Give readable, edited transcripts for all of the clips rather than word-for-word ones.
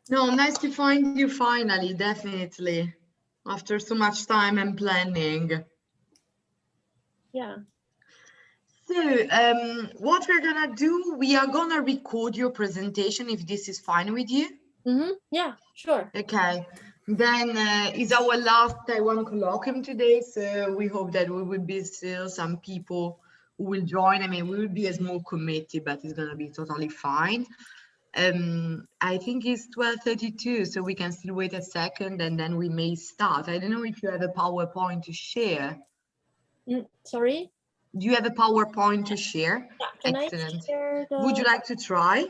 No, nice to find you finally, definitely. After so much time and planning. Yeah. So, what we're gonna do, we are gonna record your presentation if this is fine with you. Yeah, sure. Okay. Then is our last Taiwan Colloquium today, so we hope that we will be still some people who will join. I mean, we will be a small committee, but it's gonna be totally fine. I think it's 12:32, so we can still wait a second and then we may start. I don't know if you have a PowerPoint to share. Sorry? Do you have a PowerPoint to share? Yeah, can Excellent. I share the... Would you like to try?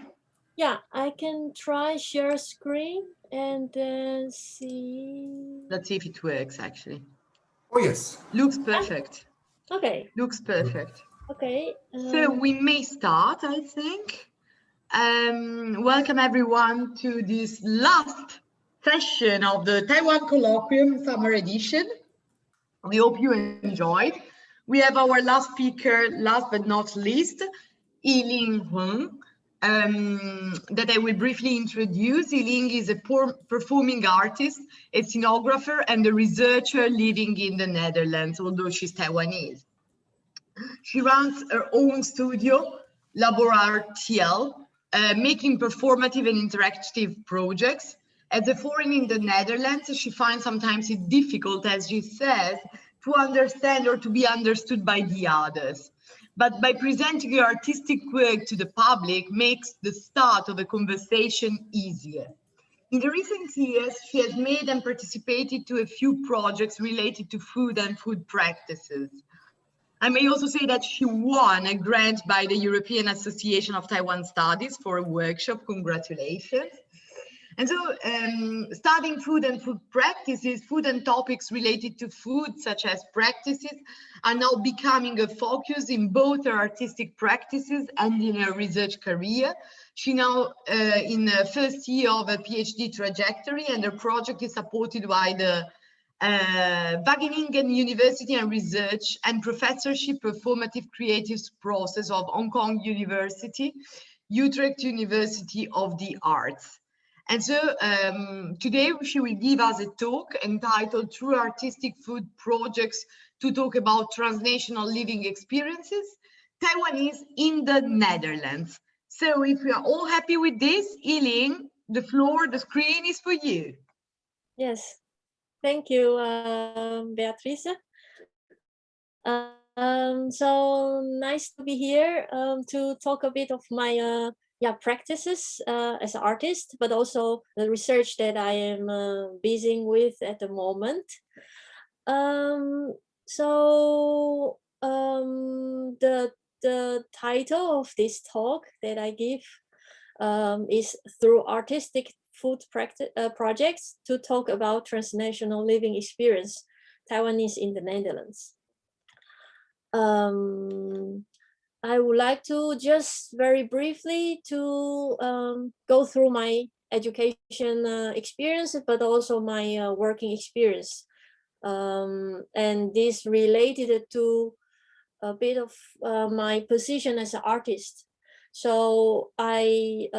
Yeah, I can try share screen and then see. Let's see if it works actually. Oh, yes. Looks perfect. Okay. Looks perfect. Okay. So we may start, I think. Welcome everyone to this last session of the Taiwan Colloquium Summer Edition. We hope you enjoyed. We have our last speaker, last but not least, Yiling Huang, that I will briefly introduce. Yiling is a performing artist, a scenographer, and a researcher living in the Netherlands, although she's Taiwanese. She runs her own studio, Laborartiel, making performative and interactive projects. As a foreigner in the Netherlands, she finds sometimes it difficult, as she says, to understand or to be understood by the others. But by presenting her artistic work to the public makes the start of a conversation easier. In the recent years, she has made and participated to a few projects related to food and food practices. I may also say that she won a grant by the European Association of Taiwan Studies for a workshop. Congratulations. And so studying food and food practices, food and topics related to food, such as practices, are now becoming a focus in both her artistic practices and in her research career. She now in the first year of a PhD trajectory, and her project is supported by the Wageningen University and Research and Professorship Performative Creatives Process of Hong Kong University, Utrecht University of the Arts. And so today she will give us a talk entitled Through Artistic Food Projects to talk about transnational living experiences, Taiwanese in the Netherlands. So if we are all happy with this, Yiling, the floor, the screen is for you. Yes. Thank you, Beatrice. So nice to be here to talk a bit of my practices as an artist, but also the research that I am busy with at the moment. The title of this talk that I give is Through Artistic Food Projects to talk about transnational living experience, Taiwanese in the Netherlands. I would like to just very briefly to go through my education experience, but also my working experience. And this related to a bit of my position as an artist. So I,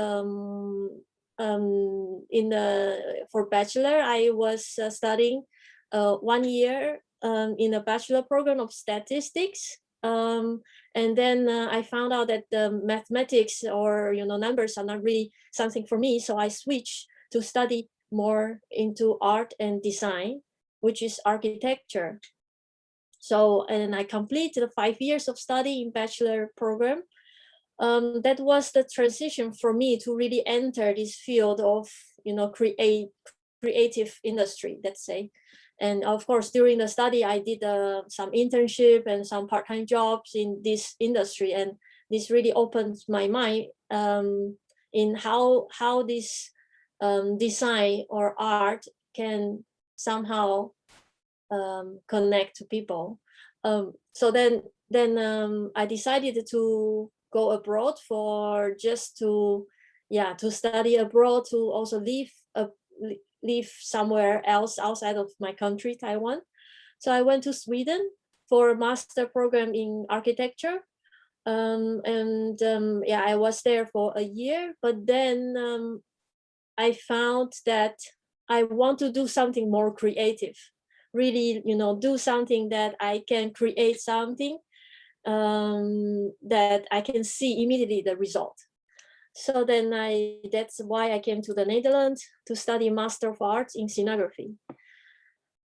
for bachelor, I was studying 1 year in a bachelor program of statistics. And then I found out that the mathematics or numbers are not really something for me. So I switched to study more into art and design, which is architecture. So, and I completed 5 years of study in bachelor program. That was the transition for me to really enter this field of, creative industry, let's say. And of course, during the study, I did some internship and some part-time jobs in this industry. And this really opened my mind in how this design or art can somehow connect to people. So then I decided to go abroad for just to study abroad, to also live somewhere else outside of my country, Taiwan. So I went to Sweden for a master program in architecture. I was there for a year, but then I found that I want to do something more creative, really, do something that I can create something that I can see immediately the result. So then that's why I came to the Netherlands to study Master of Arts in Scenography.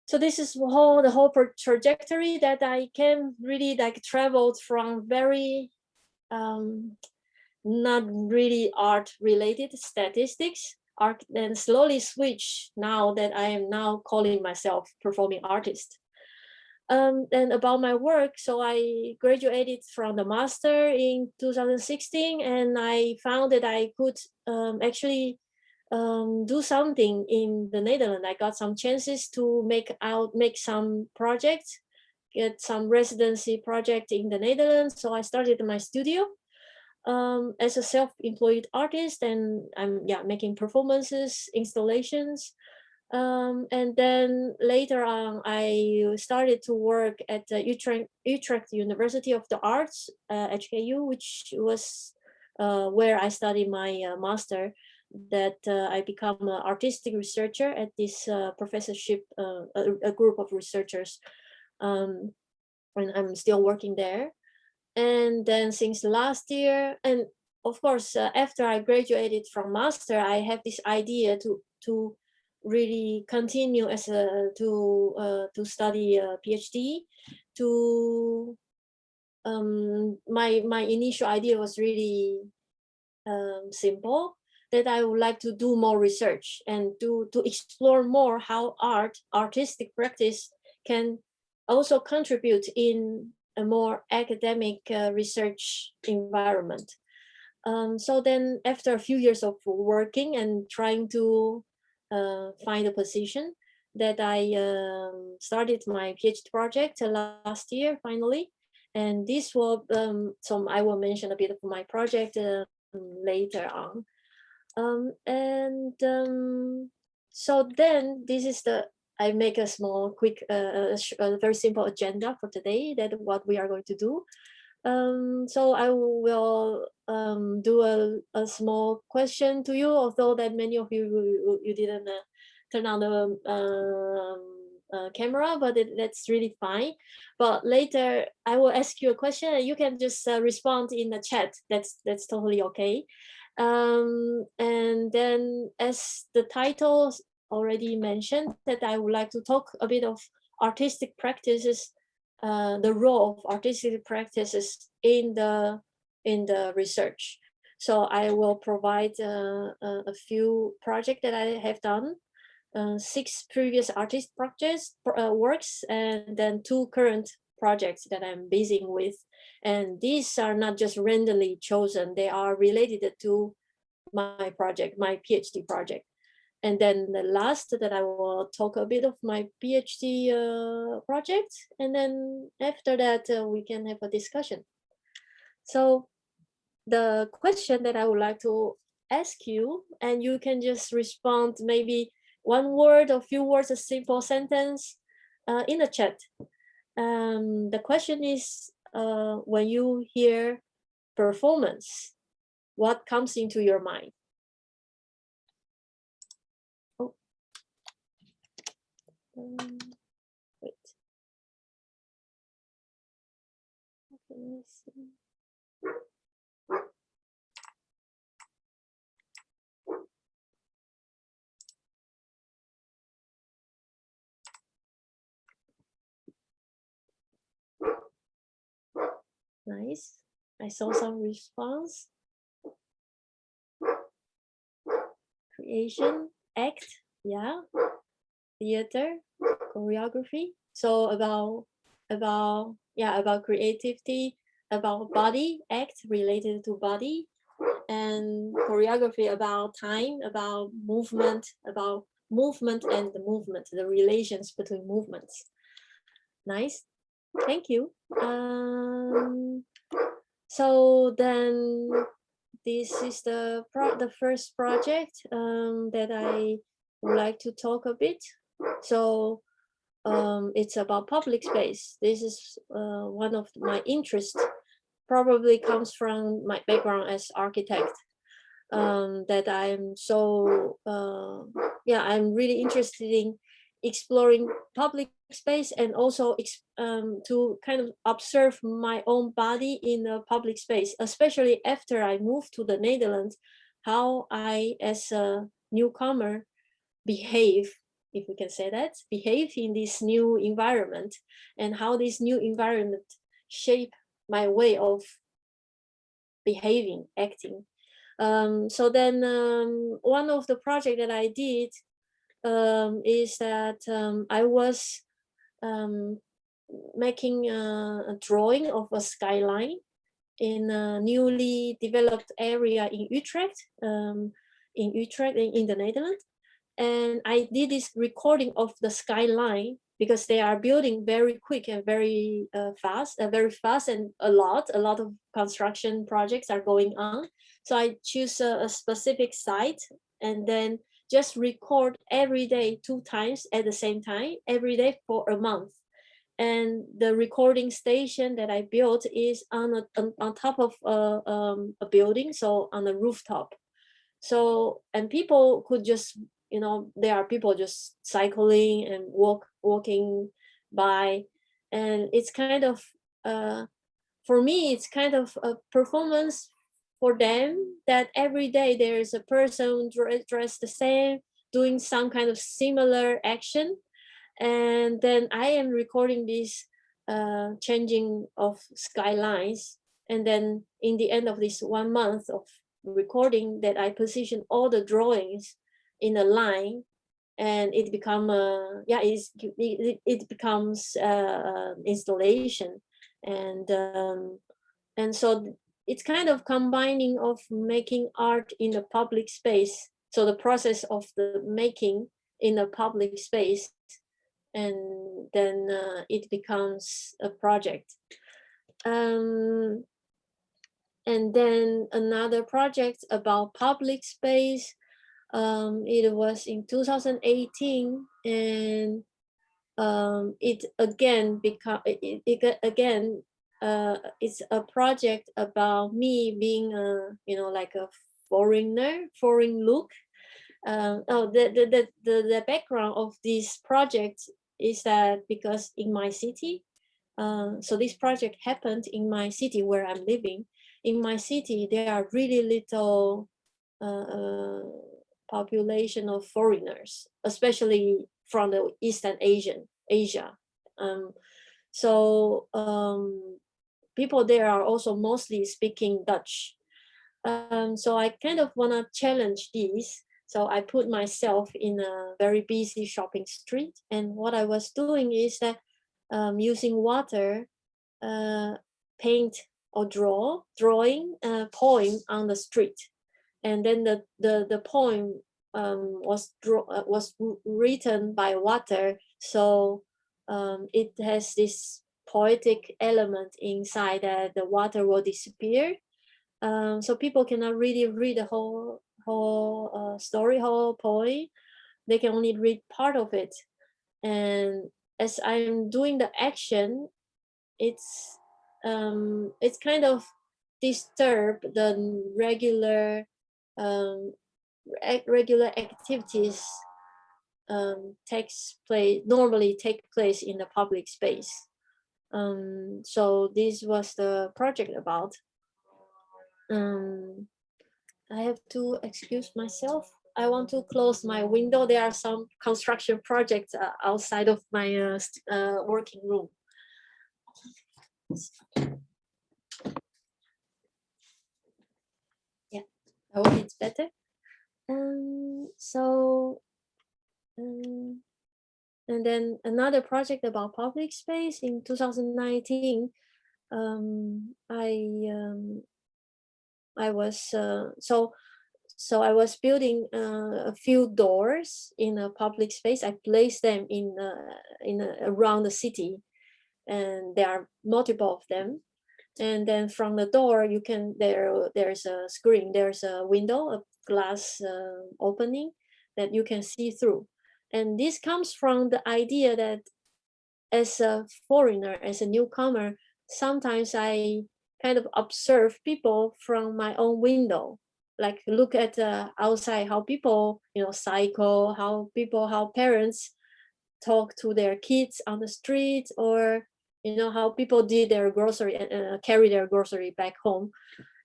So this is the whole trajectory that I came really traveled from very not really art related statistics, and slowly switch now that I am now calling myself performing artist. And about my work, so I graduated from the master in 2016, and I found that I could actually do something in the Netherlands. I got some chances to make some projects, get some residency project in the Netherlands. So I started my studio as a self-employed artist, and I'm making performances, installations. And then later on, I started to work at the Utrecht University of the Arts, HKU, which was where I studied my master. That I become an artistic researcher at this professorship, a group of researchers, and I'm still working there. And then since last year, and of course, after I graduated from master, I have this idea to really continue as to study a PhD. My initial idea was really simple, that I would like to do more research and to explore more how artistic practice can also contribute in a more academic research environment. So then after a few years of working and trying to find a position, that I started my PhD project last year finally. And this will, so I will mention a bit of my project later on. So then this is I make a small, quick, a very simple agenda for today, that what we are going to do. So I will do a small question to you, although that many of you didn't turn on the camera, but that's really fine. But later I will ask you a question and you can just respond in the chat. That's totally okay. And then, as the title already mentioned, that I would like to talk a bit of artistic practices, the role of artistic practices in the research. So I will provide a few projects that I have done, 6 previous artist projects works, and then 2 current projects that I'm busy with. And these are not just randomly chosen, they are related to my project, my PhD project. And then the last that I will talk a bit of my PhD project. And then after that, we can have a discussion. So the question that I would like to ask you, and you can just respond maybe 1 word or few words, a simple sentence in the chat. The question is, when you hear performance, what comes into your mind? Oh. Wait. Okay, let's see. Nice. I saw some response. Creation, act, yeah. Theater, choreography. So about creativity, about body, act related to body, and choreography about time, about movement and the movement, the relations between movements. Nice. Thank you. So then this is the first project that I would like to talk a bit. So it's about public space. This is one of my interests, probably comes from my background as architect. that I'm so yeah, I'm really interested in exploring public space, and also to kind of observe my own body in a public space, especially after I moved to the Netherlands, how I as a newcomer behave, if we can say that, behave in this new environment, and how this new environment shape my way of behaving, acting. So then one of the project that I did is that I was making a drawing of a skyline in a newly developed area in Utrecht, in the Netherlands. And I did this recording of the skyline because they are building very quick and very fast, and a lot of construction projects are going on. So I choose a specific site and then just record every day 2 times at the same time, every day for a month. And the recording station that I built is on top of a building, so on the rooftop. So, and people could just, you know, there are people just cycling and walking by, and it's kind of for me, it's kind of a performance for them, that every day there is a person dressed the same, doing some kind of similar action. And then I am recording this changing of skylines. And then in the end of this 1 month of recording, that I position all the drawings in a line, and it become it becomes installation. And so it's kind of combining of making art in a public space. So the process of the making in a public space, and then it becomes a project. And then another project about public space, it was in 2018, and it again it's a project about me being like a foreign look. The background of this project is that because in my city, so this project happened in my city where I'm living. In my city, there are really little population of foreigners, especially from the Eastern Asia. So people there are also mostly speaking Dutch. So I kind of want to challenge this. So I put myself in a very busy shopping street, and what I was doing is that using water, paint or drawing a poem on the street, and then the poem was written by water, so it has this poetic element inside that the water will disappear. So people cannot really read the whole story, whole poem. They can only read part of it. And as I'm doing the action, it's kind of disturb the regular activities normally take place in the public space. So this was the project about. I have to excuse myself. I want to close my window. There are some construction projects outside of my working room. Yeah, I hope it's better. And then another project about public space in 2019. I was I was building a few doors in a public space. I placed them in around the city, and there are multiple of them. And then from the door, you can there's a screen, there's a window, a glass opening that you can see through. And this comes from the idea that as a foreigner, as a newcomer, sometimes I kind of observe people from my own window. like look at outside, how people, cycle, how parents talk to their kids on the street, or how people did their grocery and carry their grocery back home.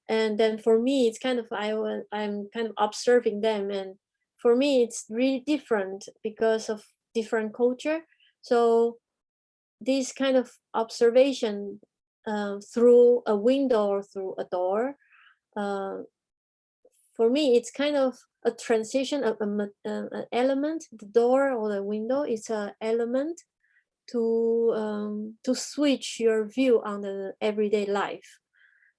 And then for me, it's kind of I'm kind of observing them, and for me it's really different because of different culture. So this kind of observation through a window or through a door, uh, for me it's kind of a transition of an element. The door or the window is an element to switch your view on the everyday life.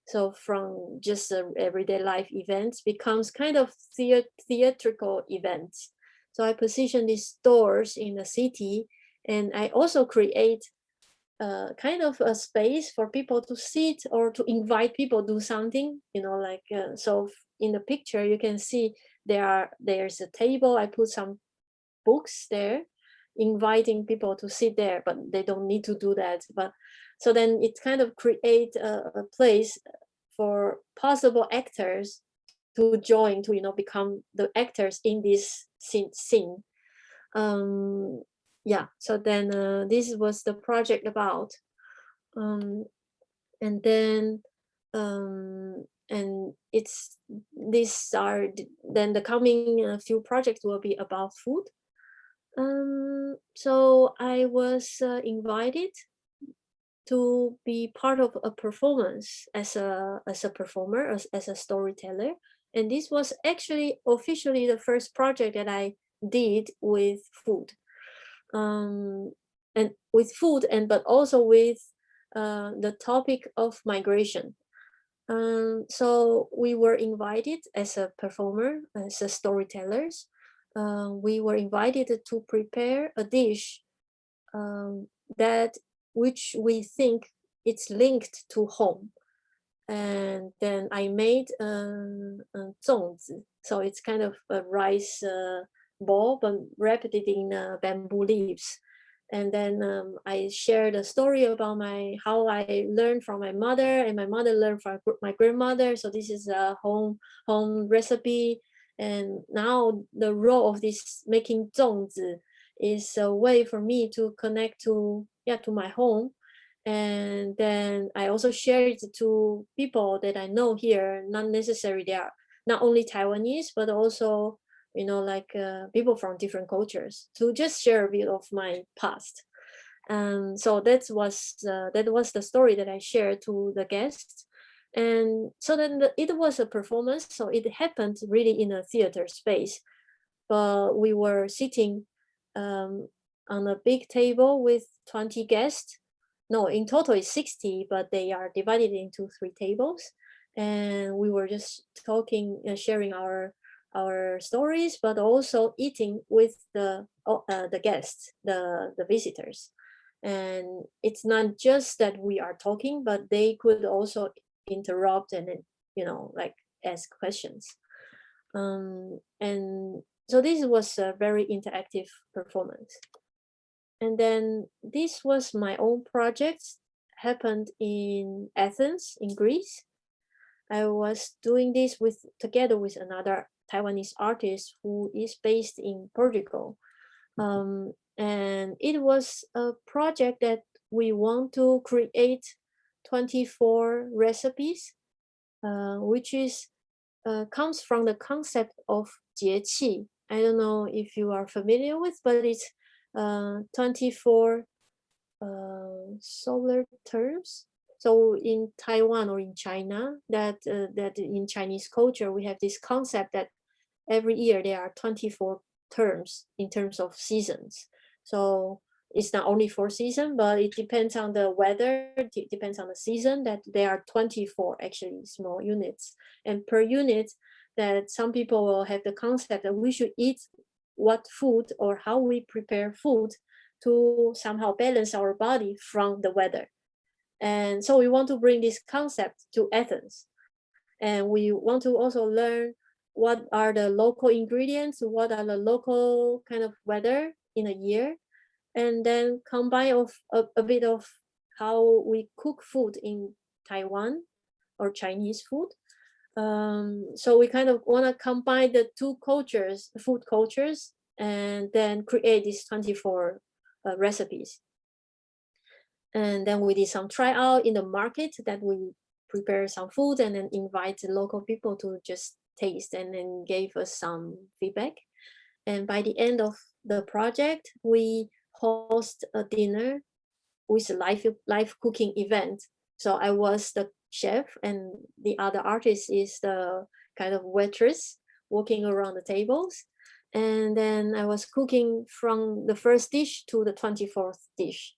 So from just everyday life events becomes kind of theatrical events. So I position these doors in the city, and I also create kind of a space for people to sit or to invite people to do something, like so in the picture you can see there's a table. I put some books there, inviting people to sit there, but they don't need to do that. But so then it kind of create a place for possible actors to join, to become the actors in this scene. Yeah, so then this was the project about, and then and it's these are then the coming few projects will be about food. So I was invited to be part of a performance as a performer, as a storyteller. And this was actually officially the first project that I did with food. And with food, and but also with the topic of migration. So we were invited as a performer, as a storytellers. We were invited to prepare a dish that which we think it's linked to home. And then I made 粽子. So it's kind of a rice ball, but wrapped it in bamboo leaves. And then I shared a story about how I learned from my mother, and my mother learned from my grandmother. So this is a home recipe. And now the role of this making 粽子 is a way for me to connect to my home. And then I also share it to people that I know here, not necessarily they are not only Taiwanese, but also like people from different cultures, to just share a bit of my past. So that was the story that I shared to the guests. And so then it was a performance, so it happened really in a theater space, but we were sitting on a big table with 20 guests. No, in total it's 60, but they are divided into 3 tables. And we were just talking, sharing our stories, but also eating with the guests, the visitors. And it's not just that we are talking, but they could also interrupt and like ask questions. And so this was a very interactive performance. And then this was my own project, happened in Athens, in Greece. I was doing this together with another Taiwanese artist who is based in Portugal. And it was a project that we want to create 24 recipes, which is comes from the concept of 节气. I don't know if you are familiar with, but it's 24 solar terms. So in Taiwan or in China, that in Chinese culture, we have this concept that every year there are 24 terms in terms of seasons. So it's not only 4 seasons, but it depends on the weather, it depends on the season, that there are 24 actually small units. And per unit, that some people will have the concept that we should eat what food or how we prepare food to somehow balance our body from the weather. And so we want to bring this concept to Athens. And we want to also learn what are the local ingredients, what are the local kind of weather in a year, and then combine a bit of how we cook food in Taiwan or Chinese food So we kind of want to combine the two cultures, food cultures, and then create these 24 recipes. And then we did some tryout in the market, that we prepare some food and then invite the local people to just taste and then gave us some feedback. And by the end of the project, we host a dinner with a live cooking event. So I was the chef, and the other artist is the kind of waitress walking around the tables. And then I was cooking from the first dish to the 24th dish.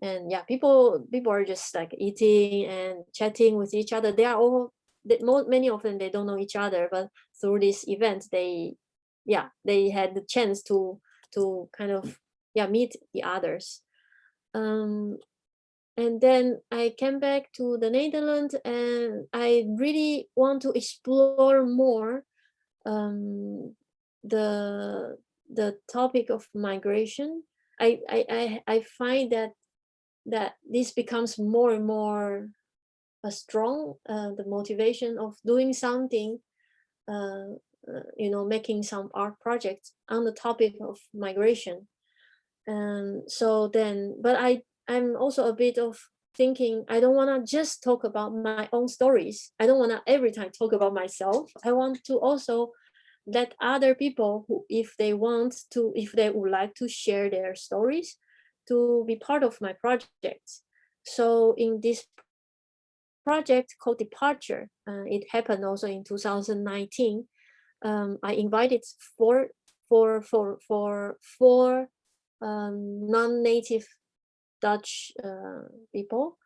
And yeah, people are just like eating and chatting with each other. They are all, many of them, they don't know each other, but through this event, they had the chance to kind of meet the others. And then I came back to the Netherlands, and I really want to explore more the topic of migration. I find that this becomes more and more strong, the motivation of doing something, making some art projects on the topic of migration. And so then, but I'm also a bit of thinking, I don't want to just talk about my own stories. I don't want to every time talk about myself. I want to also let other people who, if they would like to share their stories, to be part of my project. So in this project called Departure, it happened also in 2019. I invited four non-native Dutch people.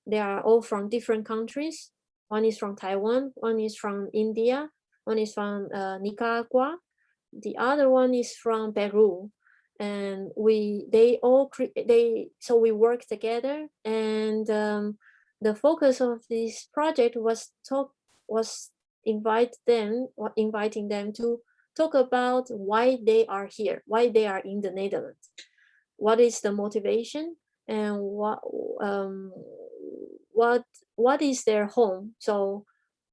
They are all from different countries. One is from Taiwan, one is from India, one is from Nicaragua, the other one is from Peru. And we work together, and the focus of this project was inviting them to talk about why they are here, why they are in the Netherlands, what is the motivation, and what is their home. So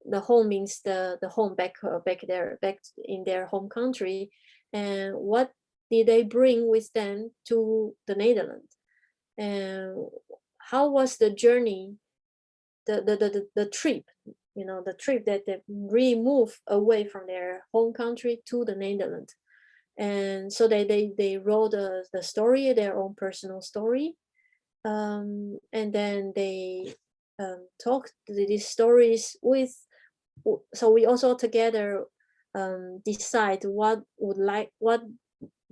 the home means the home back in their home country, and what did they bring with them to the Netherlands, and how was the journey, the trip, the trip that they really move away from their home country to the Netherlands. And so they wrote the story, their own personal story, and then they talked these stories with. So we also together decide what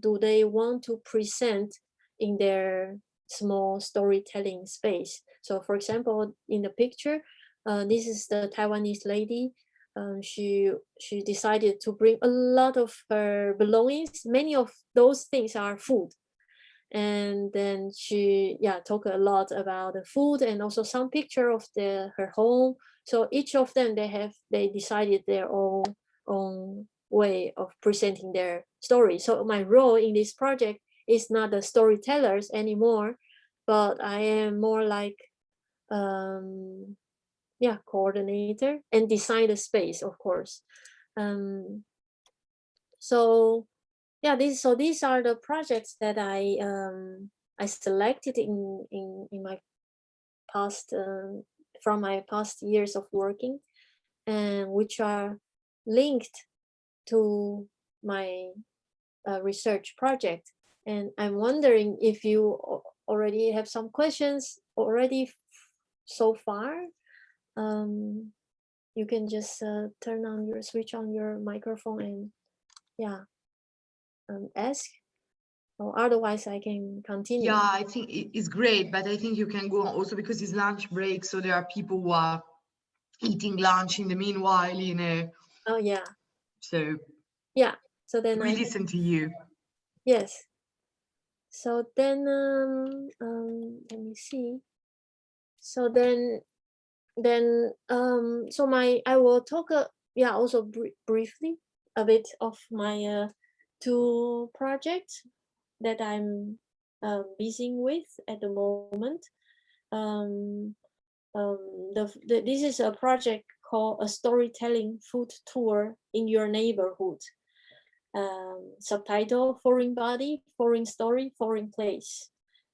do they want to present in their small storytelling space. So for example, in the picture, this is the Taiwanese lady. She decided to bring a lot of her belongings. Many of those things are food. And then she talked a lot about the food, and also some picture of her home. So each of them, they decided their own way of presenting their story. So my role in this project is not the storytellers anymore, but I am more like coordinator and design the space, of course. So these are the projects that I selected in my past from my past years of working, and which are linked to my research project. And I'm wondering if you already have some questions already so far. You can just switch on your microphone and ask, or otherwise I can continue. Yeah, I think it's great, but I think you can go on also because it's lunch break, so there are people who are eating lunch in the meanwhile, Oh yeah. So yeah. So then we listen to you. Yes. So then let me see. So then I will talk also briefly a bit of my two projects that I'm busy with at the moment. This is a project called a storytelling food tour in your neighborhood. Subtitle: Foreign Body, Foreign Story, Foreign Place.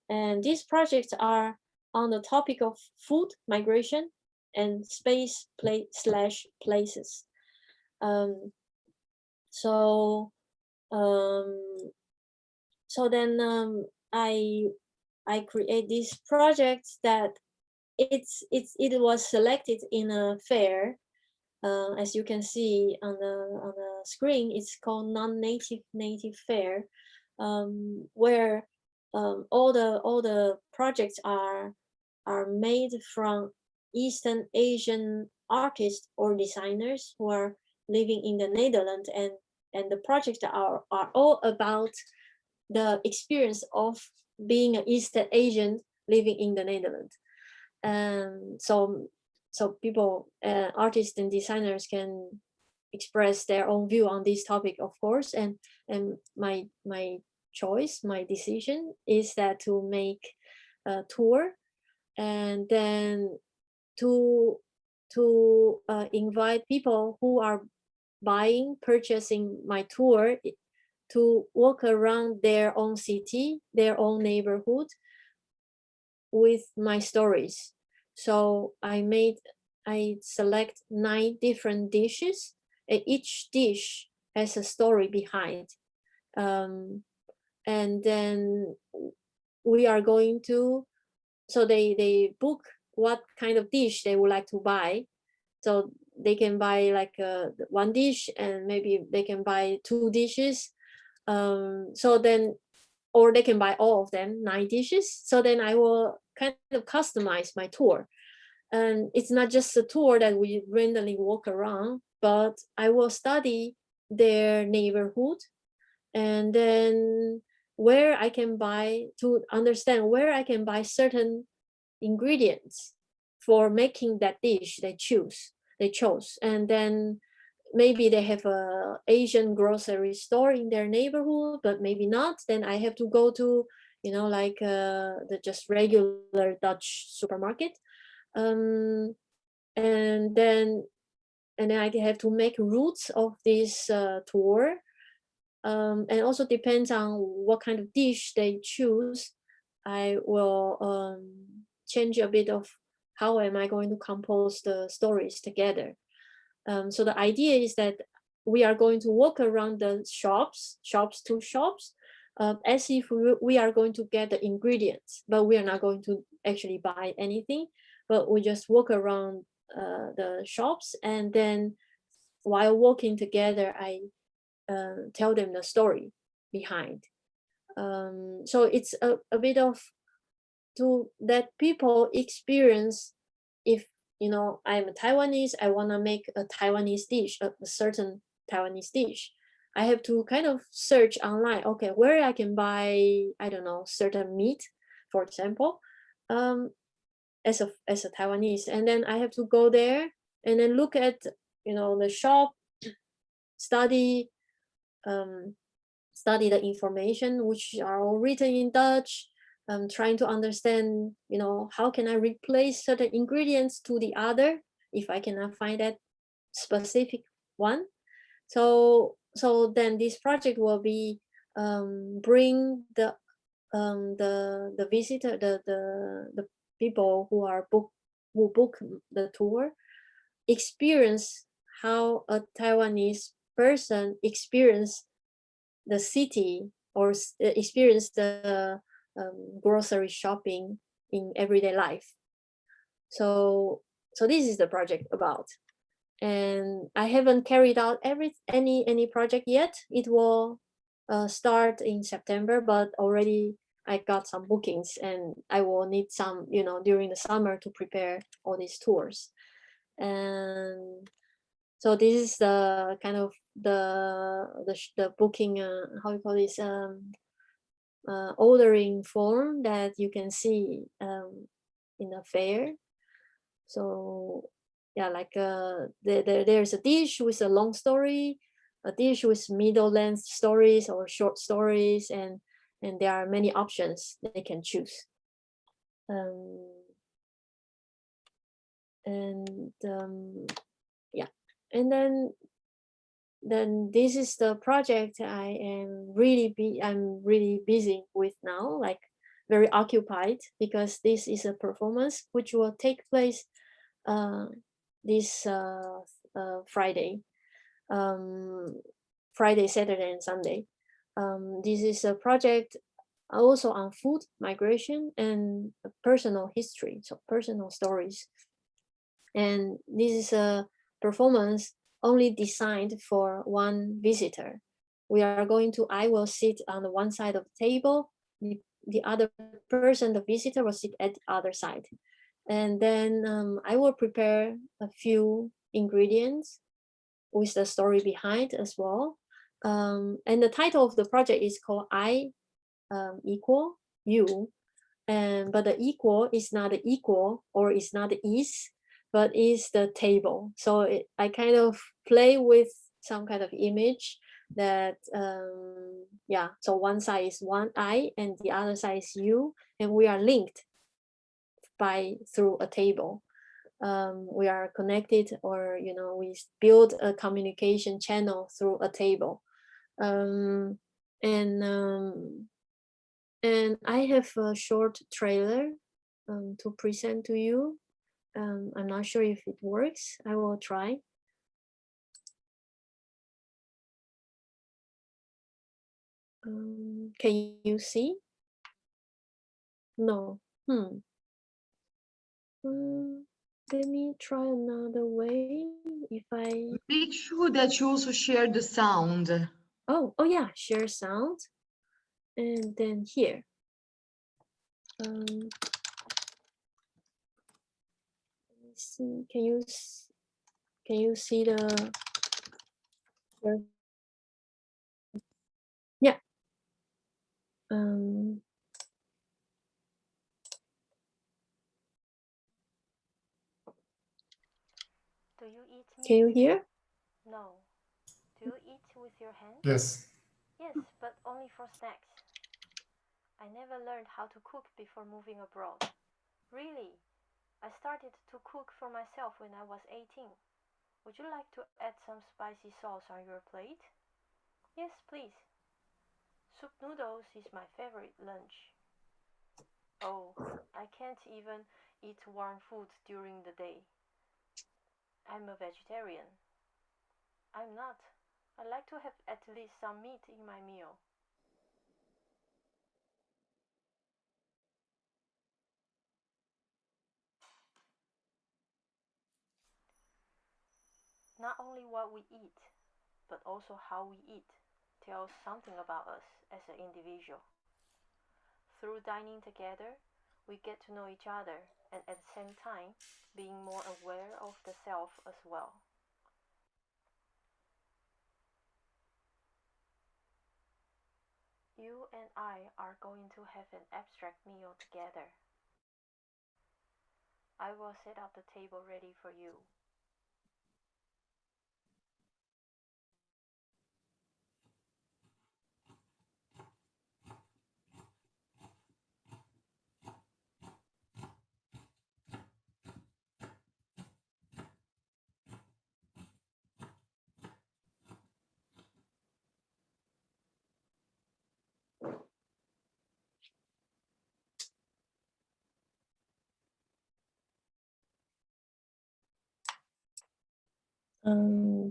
And these projects are on the topic of food migration and space places. So then I create this project that it was selected in a fair. As you can see on the screen, it's called non-native fair, where all the projects are made from Eastern Asian artists or designers who are living in the Netherlands, and the projects are all about the experience of being an East Asian living in the Netherlands. So people, artists and designers can express their own view on this topic, of course. And my choice, my decision is that to make a tour, and then to invite people who are purchasing my tour to walk around their own city, their own neighborhood with my stories. So I select 9 different dishes, and each dish has a story behind. And then we are going to, so they book what kind of dish they would like to buy. So they can buy like 1 dish, and maybe they can buy 2 dishes. So then, or they can buy all of them, 9 dishes. So then I will kind of customize my tour. And it's not just a tour that we randomly walk around, but I will study their neighborhood, and then where I can buy, to understand where I can buy certain ingredients for making that dish they chose. And then maybe they have a Asian grocery store in their neighborhood, but maybe not. Then I have to go to, like the just regular Dutch supermarket. And then I have to make routes of this tour. And also depends on what kind of dish they choose. I will change a bit of how am I going to compose the stories together. So the idea is that we are going to walk around the shops as if we are going to get the ingredients, but we are not going to actually buy anything, but we just walk around the shops, and then while walking together, I tell them the story behind. So it's a bit of to that people experience. If I'm a Taiwanese, I want to make a Taiwanese dish, a certain Taiwanese dish, I have to kind of search online, okay, where I can buy, I don't know, certain meat, for example, as a Taiwanese. And then I have to go there and then look at the shop, study the information which are all written in Dutch, trying to understand, how can I replace certain ingredients to the other if I cannot find that specific one. So then this project will be bring the visitor, the people who book the tour, experience how a Taiwanese person experience the city, or experience the grocery shopping in everyday life. So this is the project about. And I haven't carried out any project yet. It will start in September, but already I got some bookings, and I will need some, during the summer to prepare all these tours. And so this is the kind of the booking, how you call this, ordering form that you can see in the fair. So yeah, like there's a dish with a long story, a dish with middle length stories or short stories, and there are many options they can choose. And then this is the project I'm really busy with now, like very occupied, because this is a performance which will take place this Friday, Saturday, and Sunday. This is a project also on food migration and personal history, so personal stories. And this is a performance only designed for one visitor. I will sit on the one side of the table, the other person, the visitor, will sit at the other side. And then I will prepare a few ingredients with the story behind as well. And the title of the project is called I equal you. But the equal is not the equal, or is not the is, but is the table. So I kind of play with some kind of image that, so one side is one I and the other side is you, and we are linked through a table. We are connected, or we build a communication channel through a table. And I have a short trailer to present to you. I'm not sure if it works. I will try. Can you see? No. Let me try another way. If I make sure that you also share the sound. Oh yeah, share sound, and then here. Let me see. Can you see the? Yeah. Do you eat meat? Can you hear? No. Do you eat with your hands? Yes. Yes, but only for snacks. I never learned how to cook before moving abroad. Really? I started to cook for myself when I was 18. Would you like to add some spicy sauce on your plate? Yes, please. Soup noodles is my favorite lunch. Oh, I can't even eat warm food during the day. I'm a vegetarian. I'm not. I like to have at least some meat in my meal. Not only what we eat, but also how we eat tells something about us as an individual. Through dining together, we get to know each other, and at the same time, being more aware of the self as well. You and I are going to have an abstract meal together. I will set up the table ready for you.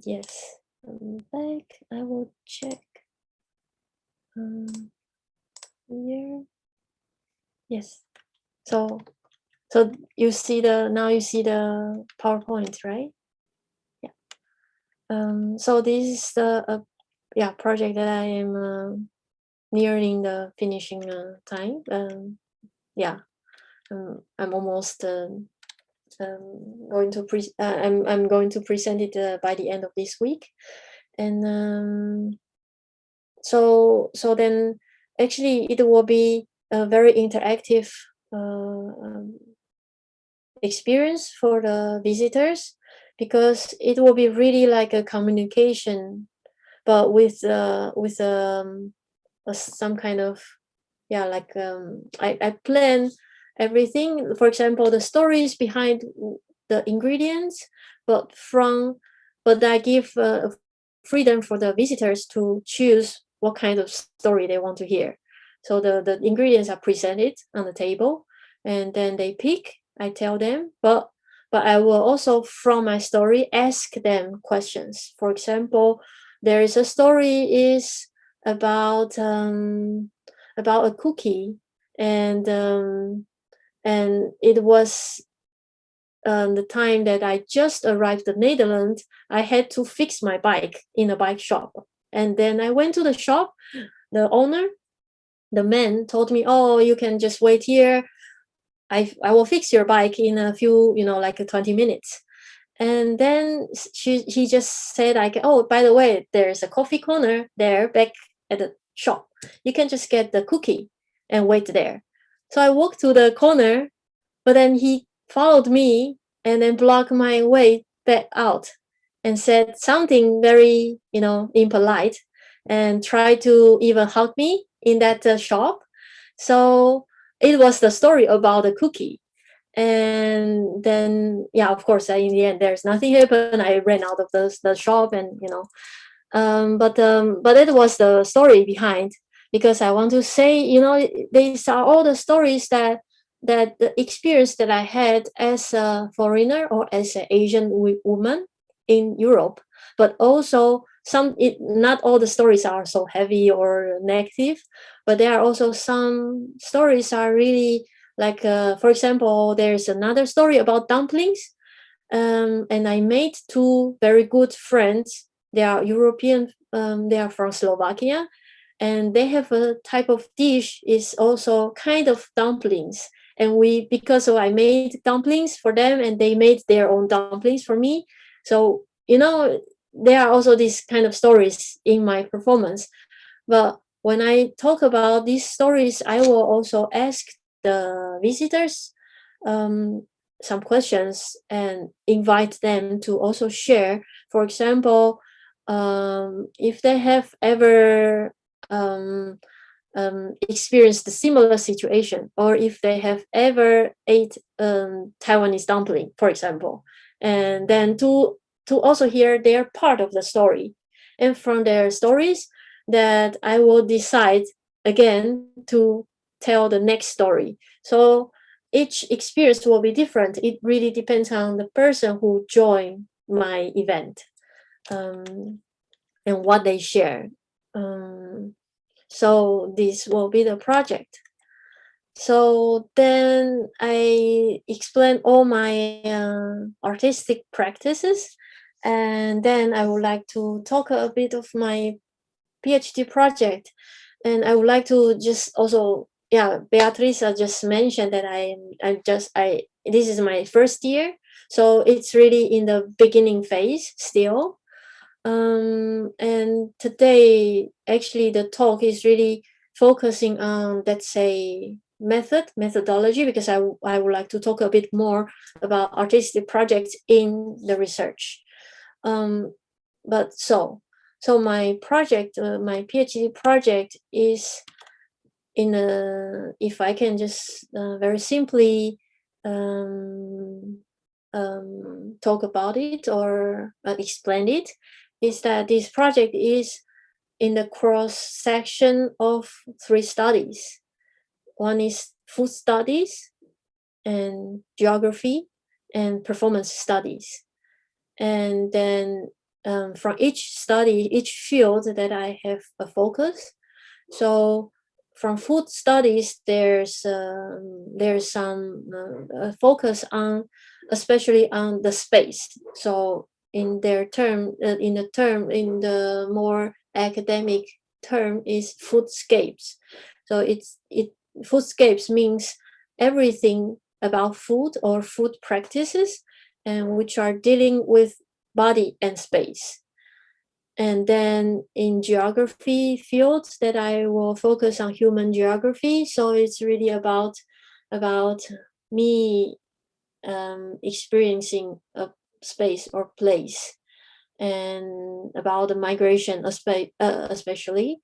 Yes. I'm back. I will check. Here. Yes. So you see now you see the PowerPoint, right? Yeah. So this is the project that I am nearing the finishing time. I'm almost going to I'm going to present it by the end of this week, and so then actually it will be a very interactive experience for the visitors, because it will be really like a communication, but with some kind of I plan everything. For example, the stories behind the ingredients, but but I give freedom for the visitors to choose what kind of story they want to hear. So the ingredients are presented on the table, and then they pick. I tell them, but I will also, from my story, ask them questions. For example, there is a story is about a cookie, and it was the time that I just arrived to Netherlands. I had to fix my bike in a bike shop, and then I went to the shop. The owner, the man, told me, "Oh, you can just wait here. I will fix your bike in a few, like 20 minutes." And then he just said, like, "Oh, by the way, there's a coffee corner there back at the shop. You can just get the cookie and wait there." So I walked to the corner, but then he followed me and then blocked my way back out and said something very, impolite, and tried to even hug me in that shop. So it was the story about the cookie. And then, yeah, of course, in the end, there's nothing happened. I ran out of the shop, and but it was the story behind, because I want to say, these are all the stories that the experience that I had as a foreigner or as an Asian woman in Europe. But also not all the stories are so heavy or negative, but there are also some stories are really like, for example, there's another story about dumplings, and I made two very good friends. They are European. They are from Slovakia, and they have a type of dish is also kind of dumplings. And because I made dumplings for them, and they made their own dumplings for me. So there are also these kind of stories in my performance. But when I talk about these stories, I will also ask the visitors some questions and invite them to also share. For example, if they have ever experienced a similar situation, or if they have ever ate Taiwanese dumpling, for example, and then to also hear their part of the story. And from their stories, that I will decide again to tell the next story. So each experience will be different. It really depends on the person who joined my event, and what they share. So this will be the project. So then I explain all my artistic practices, and then I would like to talk a bit of my PhD project. And I would like to just also, Beatrice just mentioned that this is my first year, so it's really in the beginning phase still. And today, actually, the talk is really focusing on, let's say, methodology, because I would like to talk a bit more about artistic projects in the research. But so my project, my PhD project, is in a, if I can just very simply talk about it or explain it, is that this project is in the cross section of 3 studies. One is food studies, and geography, and performance studies. And then from each study, each field that I have a focus. So from food studies, there's some focus on, especially on the space. So in the more academic term is foodscapes. So foodscapes means everything about food or food practices, and which are dealing with body and space. And then in geography fields, that I will focus on human geography. So it's really about me experiencing a space or place, and about the migration especially.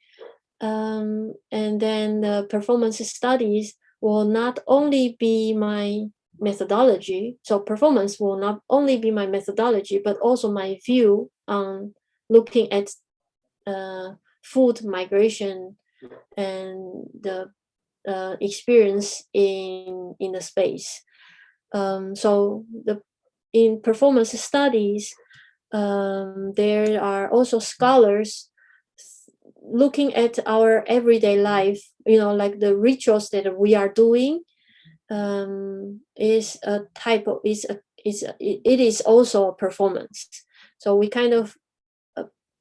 And then the performance studies will not only be my methodology. So performance will not only be my methodology, but also my view on looking at food migration and the experience in the space. So in performance studies, there are also scholars looking at our everyday life, like the rituals that we are doing, is a type of it is also a performance. So we kind of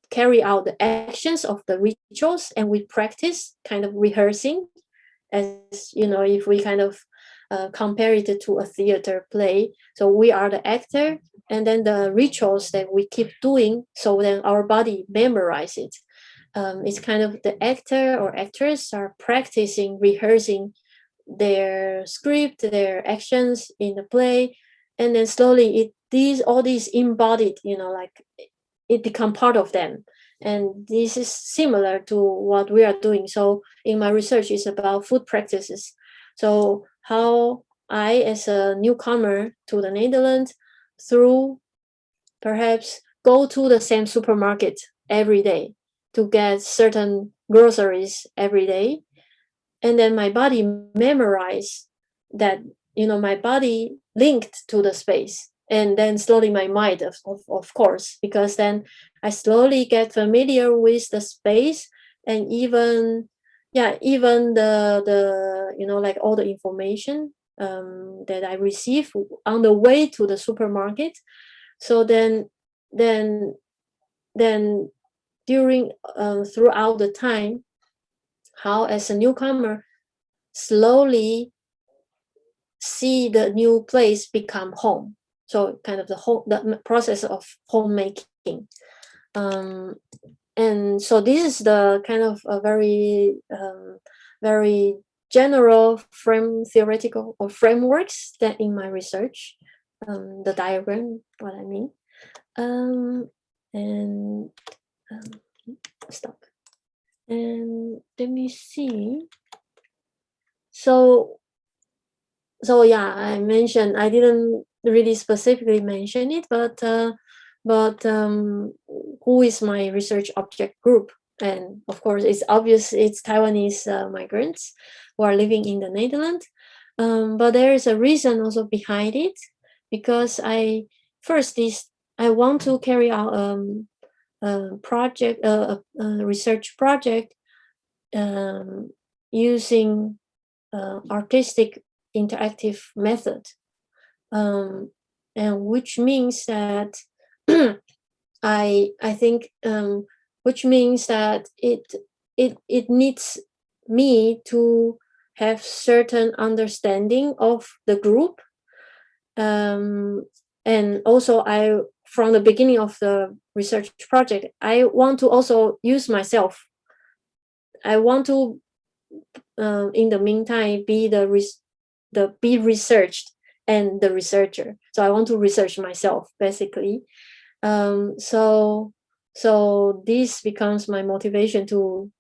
carry out the actions of the rituals, and we practice kind of rehearsing, as if we kind of compare it to a theater play. So we are the actor, and then the rituals that we keep doing, so then our body memorize it. It's kind of the actor or actress are practicing, rehearsing their script, their actions in the play, and then slowly all these embodied, like it become part of them. And this is similar to what we are doing. So in my research is about food practices. So how I, as a newcomer to the Netherlands, through perhaps go to the same supermarket every day to get certain groceries every day, and then my body memorize that, my body linked to the space, and then slowly my mind, of course, because then I slowly get familiar with the space, and even the like all the information that I receive on the way to the supermarket. So then during throughout the time, how as a newcomer slowly see the new place become home. So kind of the process of homemaking. And so this is the kind of a very very general theoretical or frameworks that in my research, the diagram, what I mean. And stop. And let me see. So yeah, I didn't really specifically mention it, but who is my research object group? And of course, it's obvious it's Taiwanese migrants who are living in the Netherlands. But there is a reason also behind it, because I want to carry out a research project using artistic interactive method, and which means that I think which means that it needs me to have certain understanding of the group, and also from the beginning of the research project, I want to also use myself. I want to in the meantime be be researched and the researcher. So I want to research myself basically. So this becomes my motivation to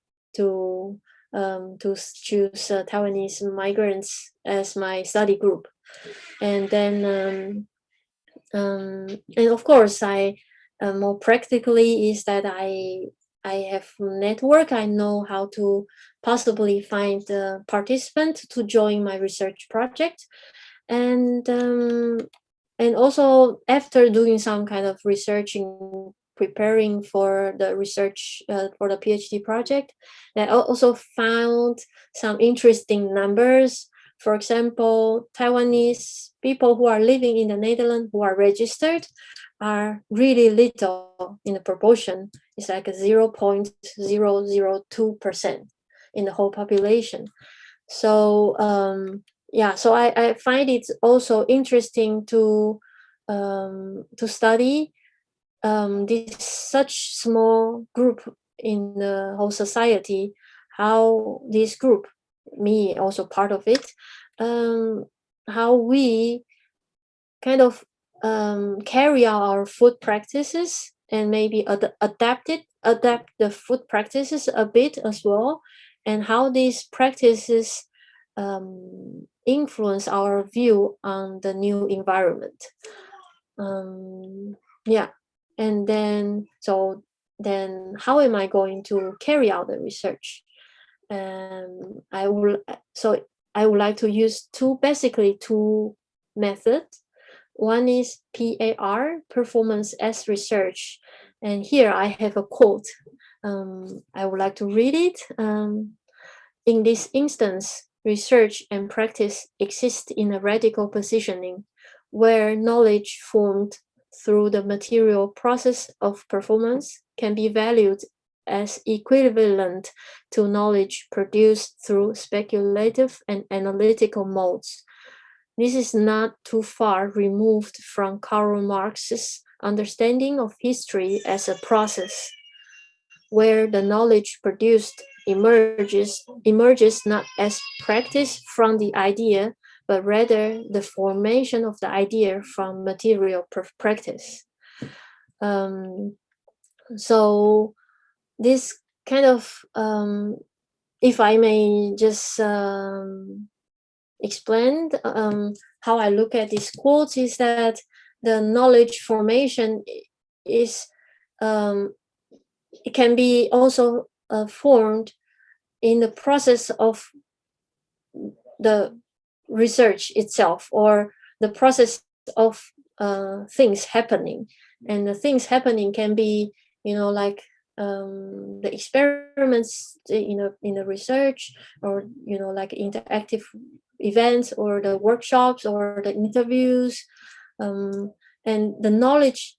choose Taiwanese migrants as my study group. And then and of course I more practically is that I have network. I know how to possibly find a participant to join my research project, and also after doing some kind of researching, preparing for the research for the PhD project, I also found some interesting numbers. For example, Taiwanese people who are living in the Netherlands who are registered are really little in the proportion. It's like 0.002% in the whole population. So so I find it also interesting to study this such small group in the whole society, how this group, me also part of it, how we kind of carry out our food practices and maybe adapt the food practices a bit as well, and how these practices influence our view on the new environment. Yeah, and then how am I going to carry out the research? I would like to use basically two methods. One is PAR, performance as research, and here I have a quote. I would like to read it. In this instance, research and practice exist in a radical positioning, where knowledge formed through the material process of performance can be valued as equivalent to knowledge produced through speculative and analytical modes. This is not too far removed from Karl Marx's understanding of history as a process, where the knowledge produced emerges not as practice from the idea, but rather the formation of the idea from material practice. So this kind of, if I may just explain how I look at these quotes, is that the knowledge formation is it can be also formed in the process of the research itself, or the process of things happening. And the things happening can be, like the experiments in the research, or like interactive events, or the workshops, or the interviews, and the knowledge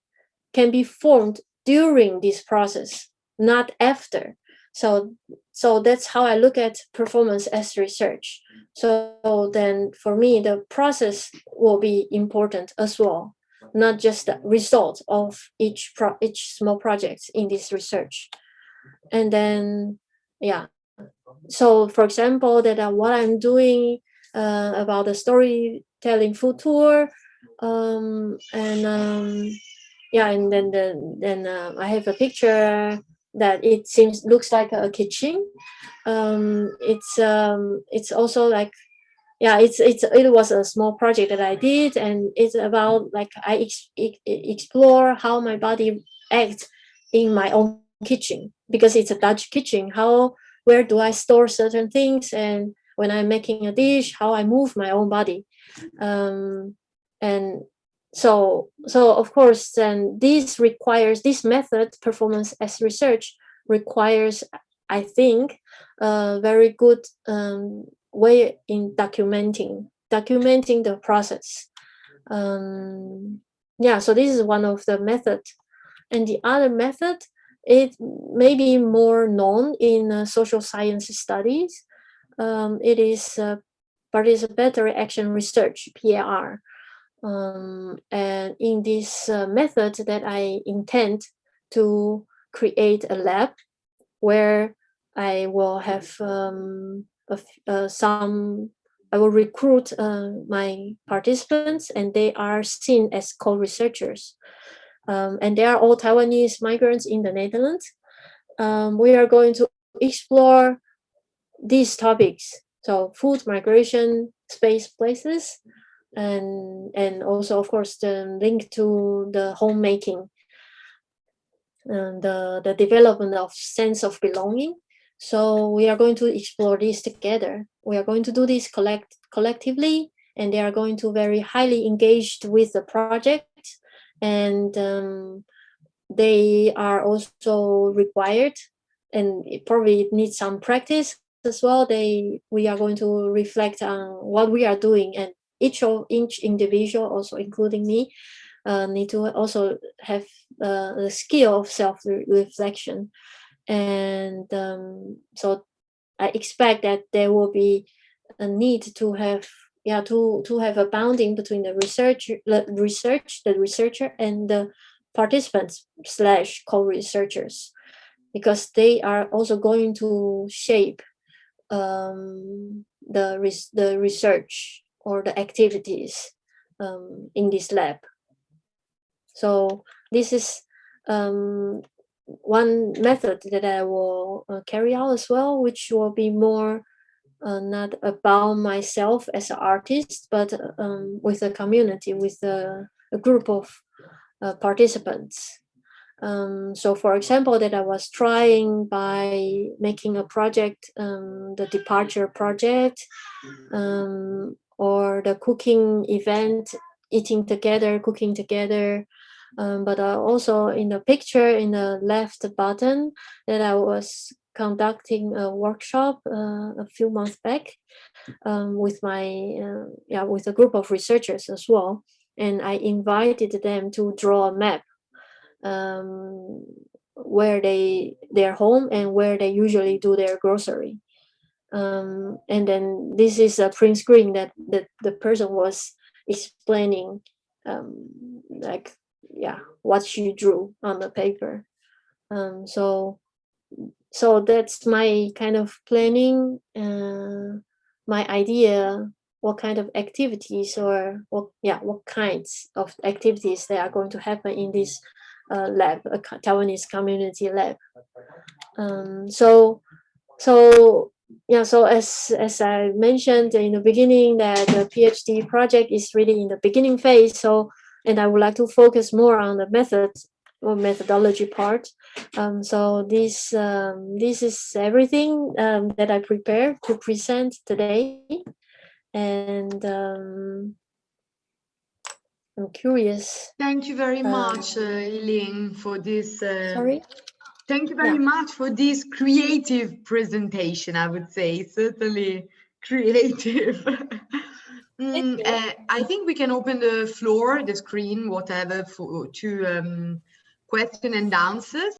can be formed during this process, not after. So that's how I look at performance as research. So then for me, the process will be important as well, not just the result of each small project in this research. And then, yeah. So for example, that what I'm doing about the storytelling food tour, and then I have a picture that it looks like a kitchen. It's also like, it was a small project that I did, and it's about like I explore how my body acts in my own kitchen, because it's a Dutch kitchen. Where do I store certain things, and when I'm making a dish, how I move my own body, and so of course, then this method, performance as research, requires, I think, a very good way in documenting the process. So this is one of the methods. And the other method, it may be more known in social science studies. It is participatory action research, PAR. And in this method, that I intend to create a lab where I will have I will recruit my participants, and they are seen as co-researchers. And they are all Taiwanese migrants in the Netherlands. We are going to explore these topics. So food, migration, space, places, and also, of course, the link to the homemaking and the development of sense of belonging. So we are going to explore this together. We are going to do this collectively, and they are going to very highly engaged with the project, and they are also required, and it probably needs some practice as well. We are going to reflect on what we are doing, and each individual, also including me, need to also have the skill of self-reflection. And so I expect that there will be a need to have a bounding between the researcher and the participants / co-researchers, because they are also going to shape the research or the activities in this lab. So this is one method that I will carry out as well, which will be more not about myself as an artist, but with a community, with a group of participants. So for example, that I was trying by making a project, the departure project, or the cooking event, eating together, cooking together. But also in the picture in the left button, that I was conducting a workshop a few months back with with a group of researchers as well, and I invited them to draw a map where their home and where they usually do their grocery. And then this is a print screen that the person was explaining, like, what she drew on the paper. So that's my kind of planning, my idea, what kind of activities or what kinds of activities that are going to happen in this lab, a Taiwanese community lab. So as I mentioned in the beginning, that the PhD project is really in the beginning phase. So, and I would like to focus more on the methodology part. So this is everything that I prepared to present today, and I'm curious. Thank you very much, Yiling, for this. Sorry. Thank you very much for this creative presentation, I would say, certainly creative. I think we can open the floor, the screen, whatever, to question and answers.